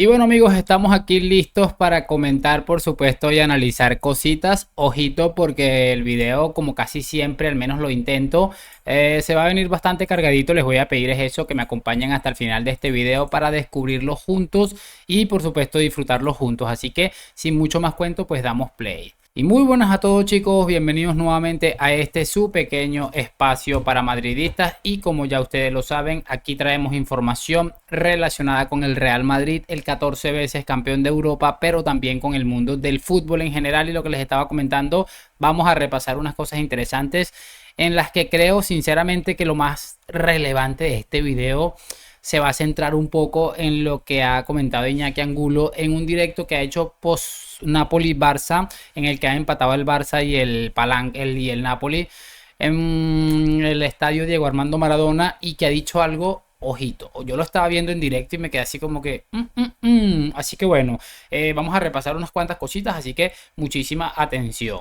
Y bueno amigos, estamos aquí listos para comentar, por supuesto, y analizar cositas. Ojito porque el video, como casi siempre, al menos lo intento, se va a venir bastante cargadito. Les voy a pedir es eso, que me acompañen hasta el final de este video para descubrirlo juntos y por supuesto disfrutarlo juntos. Así que sin mucho más cuento, pues damos play. Y muy buenas a todos chicos, bienvenidos nuevamente a este su pequeño espacio para madridistas y como ya ustedes lo saben, aquí traemos información relacionada con el Real Madrid, el 14 veces campeón de Europa, pero también con el mundo del fútbol en general. Y lo que les estaba comentando, vamos a repasar unas cosas interesantes en las que creo sinceramente que lo más relevante de este video se va a centrar un poco en lo que ha comentado Iñaki Angulo en un directo que ha hecho post Napoli-Barça, en el que ha empatado el Barça y el Napoli en el estadio Diego Armando Maradona, y que ha dicho algo, ojito. Yo lo estaba viendo en directo y me quedé así como que así que bueno, vamos a repasar unas cuantas cositas, así que muchísima atención.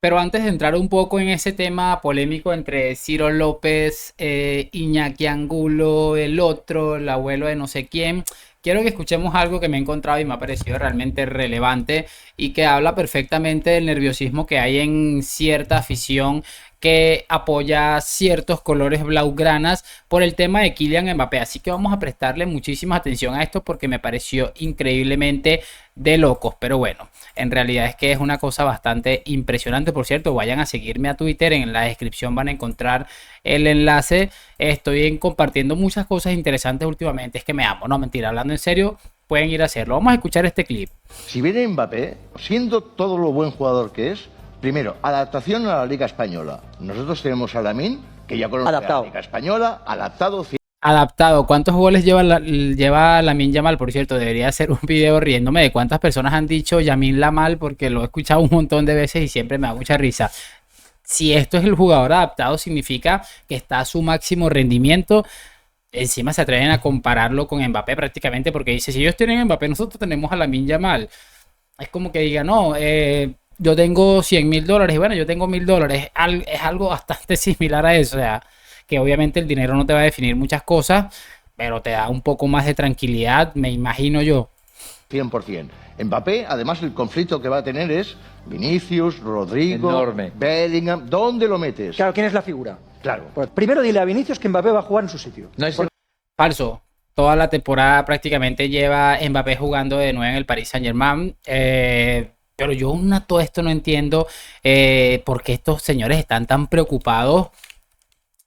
Pero antes de entrar un poco en ese tema polémico entre Ciro López, Iñaki Angulo, el otro, el abuelo de no sé quién, quiero que escuchemos algo que me he encontrado y me ha parecido realmente relevante y que habla perfectamente del nerviosismo que hay en cierta afición que apoya ciertos colores blaugranas por el tema de Kylian Mbappé. Así que vamos a prestarle muchísima atención a esto porque me pareció increíblemente de locos. Pero bueno, en realidad es que es una cosa bastante impresionante. Por cierto, vayan a seguirme a Twitter, en la descripción van a encontrar el enlace. Estoy compartiendo muchas cosas interesantes últimamente. Es que me amo, no mentira, hablando en serio, pueden ir a hacerlo. Vamos a escuchar este clip. Si viene Mbappé, siendo todo lo buen jugador que es, primero, adaptación a la Liga Española. Nosotros tenemos a Lamine, que ya conoce la Liga Española, adaptado. Adaptado. ¿Cuántos goles lleva Lamine Yamal? Por cierto, debería hacer un video riéndome de cuántas personas han dicho Lamine Yamal, porque lo he escuchado un montón de veces y siempre me da mucha risa. Si esto es el jugador adaptado, significa que está a su máximo rendimiento. Encima se atreven a compararlo con Mbappé prácticamente, porque dice, si ellos tienen Mbappé, nosotros tenemos a Lamine Yamal. Es como que diga, no, yo tengo $100.000, y bueno, yo tengo $1.000. Es algo bastante similar a eso, o sea, que obviamente el dinero no te va a definir muchas cosas, pero te da un poco más de tranquilidad, me imagino yo. 100%. Mbappé, además, el conflicto que va a tener es Vinicius, Rodrigo, enorme. Bellingham. ¿Dónde lo metes? Claro, ¿quién es la figura? Claro. Pues primero dile a Vinicius que Mbappé va a jugar en su sitio. No es Falso. Toda la temporada prácticamente lleva Mbappé jugando de nuevo en el Paris Saint-Germain. Pero yo todo esto no entiendo por qué estos señores están tan preocupados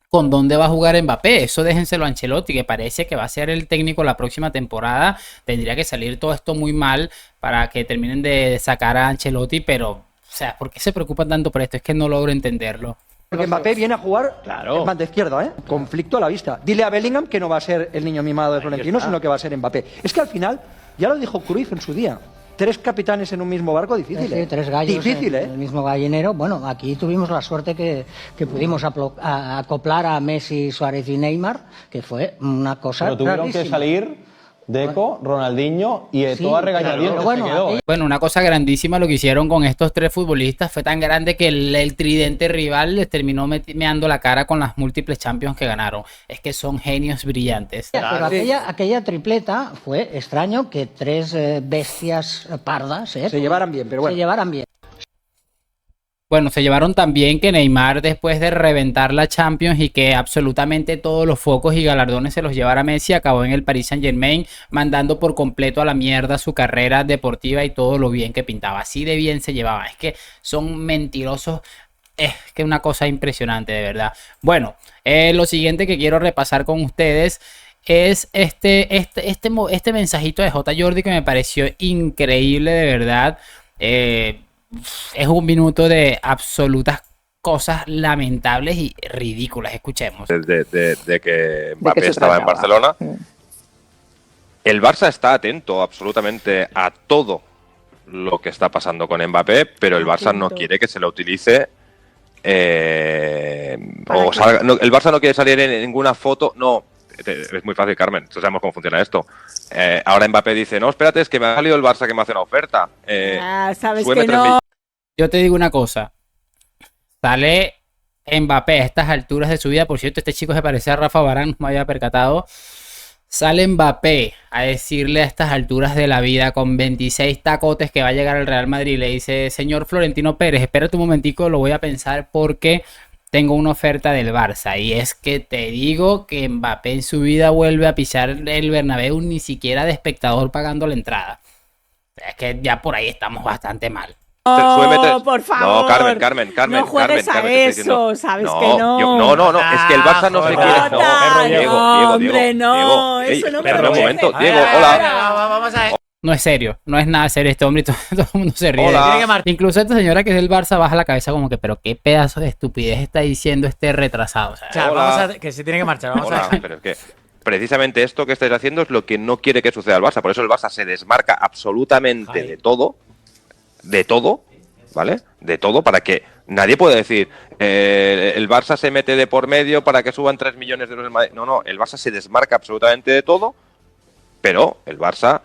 con dónde va a jugar Mbappé. Eso déjenselo a Ancelotti, que parece que va a ser el técnico la próxima temporada. Tendría que salir todo esto muy mal para que terminen de sacar a Ancelotti, pero, o sea, ¿por qué se preocupan tanto por esto? Es que no logro entenderlo. Porque Mbappé viene a jugar en banda izquierda, ¿eh? Conflicto a la vista. Dile a Bellingham que no va a ser el niño mimado de Florentino, sino que va a ser Mbappé. Es que al final, ya lo dijo Cruyff en su día, 3 capitanes en un mismo barco, difícil, ¿eh? Sí, 3 gallos difícil, en el mismo gallinero. Bueno, aquí tuvimos la suerte que pudimos acoplar a Messi, Suárez y Neymar, que fue una cosa Pero tuvieron rarísima. que salir Deco, Ronaldinho y Eto'o a regañadientes. Bueno, Bueno, una cosa grandísima lo que hicieron con estos 3 futbolistas fue tan grande que el tridente rival les terminó meando la cara con las múltiples Champions que ganaron. Es que son genios brillantes. pero aquella tripleta fue extraño que 3 bestias pardas se llevaran bien, pero bueno. se llevaran bien. Bueno, se llevaron también que Neymar, después de reventar la Champions y que absolutamente todos los focos y galardones se los llevara Messi, acabó en el Paris Saint-Germain, mandando por completo a la mierda su carrera deportiva y todo lo bien que pintaba. Así de bien se llevaba. Es que son mentirosos. Es que una cosa impresionante, de verdad. Bueno, lo siguiente que quiero repasar con ustedes es este mensajito de J. Jordi que me pareció increíble, de verdad. Es un minuto de absolutas cosas lamentables y ridículas. Escuchemos. De que Mbappé estaba en Barcelona. El Barça está atento absolutamente a todo lo que está pasando con Mbappé, pero el Barça no quiere que se lo utilice. El Barça no quiere salir en ninguna foto. No, es muy fácil, Carmen. Todos sabemos cómo funciona esto. Ahora Mbappé dice, no, espérate, es que me ha salido el Barça que me hace una oferta. Sabes que no. Yo te digo una cosa. Sale Mbappé a estas alturas de su vida. Por cierto, este chico se parece a Rafa Varane, no me había percatado. Sale Mbappé a decirle a estas alturas de la vida, con 26 tacotes, que va a llegar al Real Madrid. Le dice: señor Florentino Pérez, espérate un momentico, lo voy a pensar porque tengo una oferta del Barça. Y es que te digo que Mbappé en su vida vuelve a pisar el Bernabéu, ni siquiera de espectador pagando la entrada. Es que ya por ahí estamos bastante mal. No, por favor. No, Carmen. No juegues a eso, sabes que no. No, es que el Barça no se quiere. No, hombre, no. Eso no Pero un momento, Diego, hola. Vamos a ver. No es serio, no es nada serio este hombre y todo el mundo se ríe. Incluso esta señora que es del Barça baja la cabeza como que, pero qué pedazo de estupidez está diciendo este retrasado. O sea, vamos a que se tiene que marchar. Vamos a ver. Pero es que precisamente esto que estáis haciendo es lo que no quiere que suceda al Barça. Por eso el Barça se desmarca absolutamente de todo, ¿vale? De todo, para que nadie pueda decir el Barça se mete de por medio para que suban 3 millones de euros en Madrid. No, el Barça se desmarca absolutamente de todo, pero el Barça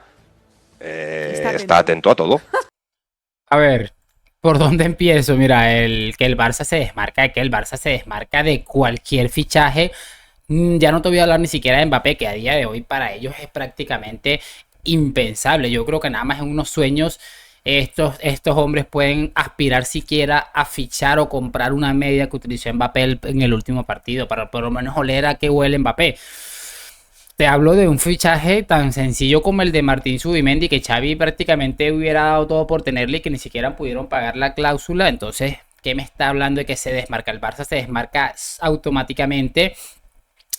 está atento a todo. A ver, ¿por dónde empiezo? Mira, que el Barça se desmarca de cualquier fichaje. Ya no te voy a hablar ni siquiera de Mbappé, que a día de hoy para ellos es prácticamente impensable. Yo creo que nada más en unos sueños estos hombres pueden aspirar siquiera a fichar o comprar una media que utilizó Mbappé en el último partido, para por lo menos oler a qué huele Mbappé. Te hablo de un fichaje tan sencillo como el de Martín Zubimendi, que Xavi prácticamente hubiera dado todo por tenerle y que ni siquiera pudieron pagar la cláusula. Entonces, ¿qué me está hablando de que se desmarca? El Barça se desmarca automáticamente.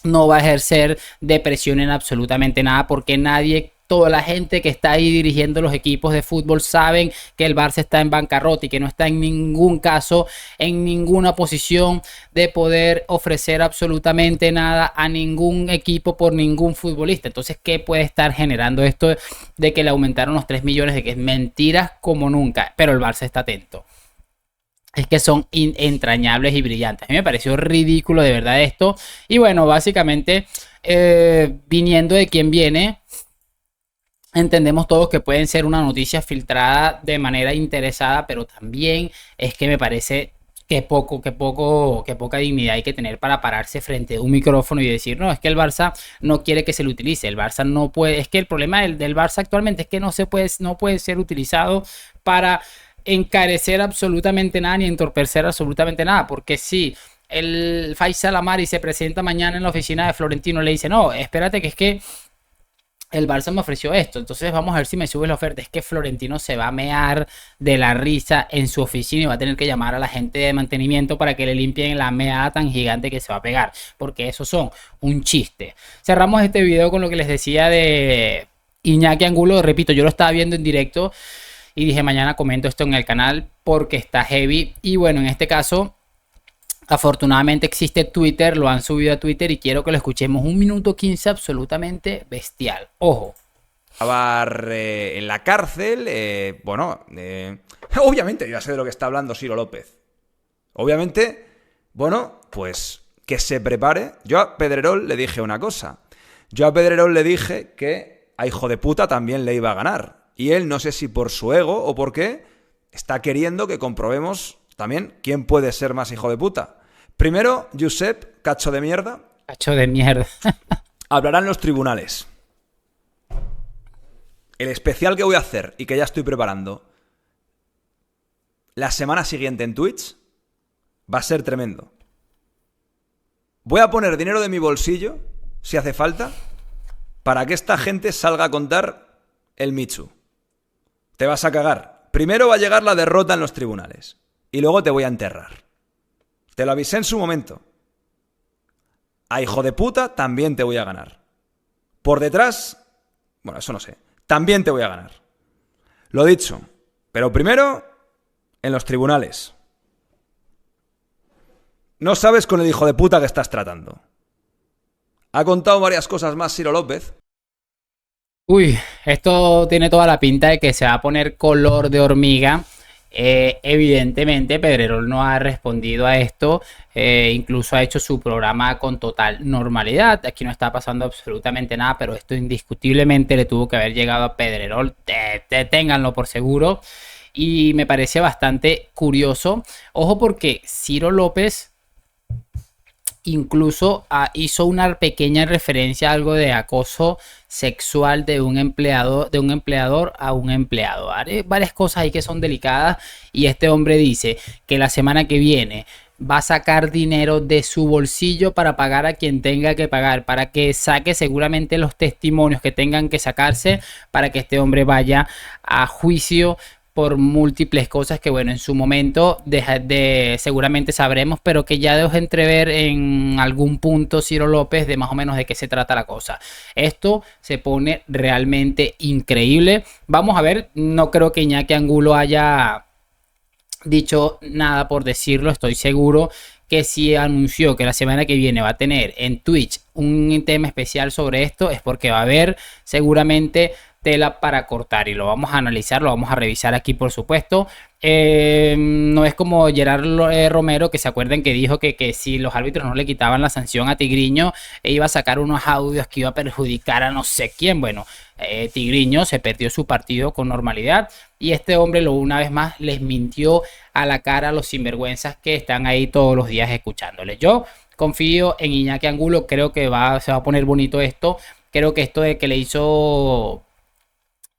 No va a ejercer de presión en absolutamente nada, porque toda la gente que está ahí dirigiendo los equipos de fútbol saben que el Barça está en bancarrota y que no está en ningún caso, en ninguna posición de poder ofrecer absolutamente nada a ningún equipo por ningún futbolista. Entonces, ¿qué puede estar generando esto de que le aumentaron los 3 millones? De que es mentiras como nunca, pero el Barça está atento. Es que son entrañables y brillantes. A mí me pareció ridículo de verdad esto. Y bueno, básicamente, viniendo de quien viene, entendemos todos que pueden ser una noticia filtrada de manera interesada, pero también es que me parece que poca dignidad hay que tener para pararse frente a un micrófono y decir: no, es que el Barça no quiere que se lo utilice. El Barça no puede. Es que el problema del Barça actualmente es que no puede ser utilizado para encarecer absolutamente nada ni entorpecer absolutamente nada, porque si el Faisal Amari se presenta mañana en la oficina de Florentino y le dice: no, espérate, que es que el Barça me ofreció esto, entonces vamos a ver si me sube la oferta, es que Florentino se va a mear de la risa en su oficina y va a tener que llamar a la gente de mantenimiento para que le limpien la meada tan gigante que se va a pegar, porque esos son un chiste. Cerramos este video con lo que les decía de Iñaki Angulo. Repito, yo lo estaba viendo en directo y dije: mañana comento esto en el canal porque está heavy. Y bueno, en este caso, afortunadamente existe Twitter, lo han subido a Twitter y quiero que lo escuchemos. 1 minuto 15 absolutamente bestial. Ojo. En la cárcel, obviamente ya sé de lo que está hablando Ciro López. Obviamente, bueno, pues que se prepare. Yo a Pedrerol le dije una cosa. Yo a Pedrerol le dije que a hijo de puta también le iba a ganar. Y él, no sé si por su ego o por qué, está queriendo que comprobemos también quién puede ser más hijo de puta. Primero, Josep, cacho de mierda. Cacho de mierda. Hablará en los tribunales. El especial que voy a hacer y que ya estoy preparando la semana siguiente en Twitch va a ser tremendo. Voy a poner dinero de mi bolsillo, si hace falta, para que esta gente salga a contar el Michu. Te vas a cagar. Primero va a llegar la derrota en los tribunales y luego te voy a enterrar. Te lo avisé en su momento. A hijo de puta también te voy a ganar. Por detrás, bueno, eso no sé. También te voy a ganar. Lo dicho. Pero primero, en los tribunales. No sabes con el hijo de puta que estás tratando. Ha contado varias cosas más Ciro López. Uy, esto tiene toda la pinta de que se va a poner color de hormiga. Evidentemente Pedrerol no ha respondido a esto, incluso ha hecho su programa con total normalidad. Aquí no está pasando absolutamente nada, pero esto indiscutiblemente le tuvo que haber llegado a Pedrerol, ténganlo por seguro. Y me parece bastante curioso, ojo, porque Ciro López incluso hizo una pequeña referencia a algo de acoso sexual de un empleador a un empleado. Hay varias cosas ahí que son delicadas y este hombre dice que la semana que viene va a sacar dinero de su bolsillo para pagar a quien tenga que pagar, para que saque seguramente los testimonios que tengan que sacarse para que este hombre vaya a juicio por múltiples cosas que, bueno, en su momento seguramente sabremos, pero que ya dejó entrever en algún punto Ciro López de más o menos de qué se trata la cosa. Esto se pone realmente increíble. Vamos a ver, no creo que Iñaki Angulo haya dicho nada por decirlo, estoy seguro que si anunció que la semana que viene va a tener en Twitch un tema especial sobre esto es porque va a haber seguramente tela para cortar y lo vamos a analizar, lo vamos a revisar aquí por supuesto. No es como Gerard Romero, que se acuerdan que dijo que si los árbitros no le quitaban la sanción a Tigriño iba a sacar unos audios que iba a perjudicar a no sé quién. Bueno, Tigriño se perdió su partido con normalidad y este hombre una vez más les mintió a la cara a los sinvergüenzas que están ahí todos los días escuchándole. Yo confío en Iñaki Angulo, creo que se va a poner bonito esto. Creo que esto de que le hizo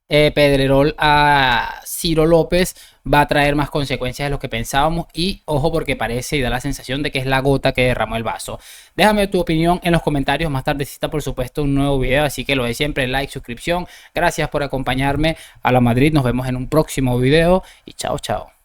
Pedrerol a Ciro López va a traer más consecuencias de lo que pensábamos y ojo porque parece y da la sensación de que es la gota que derramó el vaso. Déjame tu opinión en los comentarios, más tardecita por supuesto un nuevo video, así que lo de siempre, like, suscripción. Gracias por acompañarme a la Madrid, nos vemos en un próximo video y chao chao.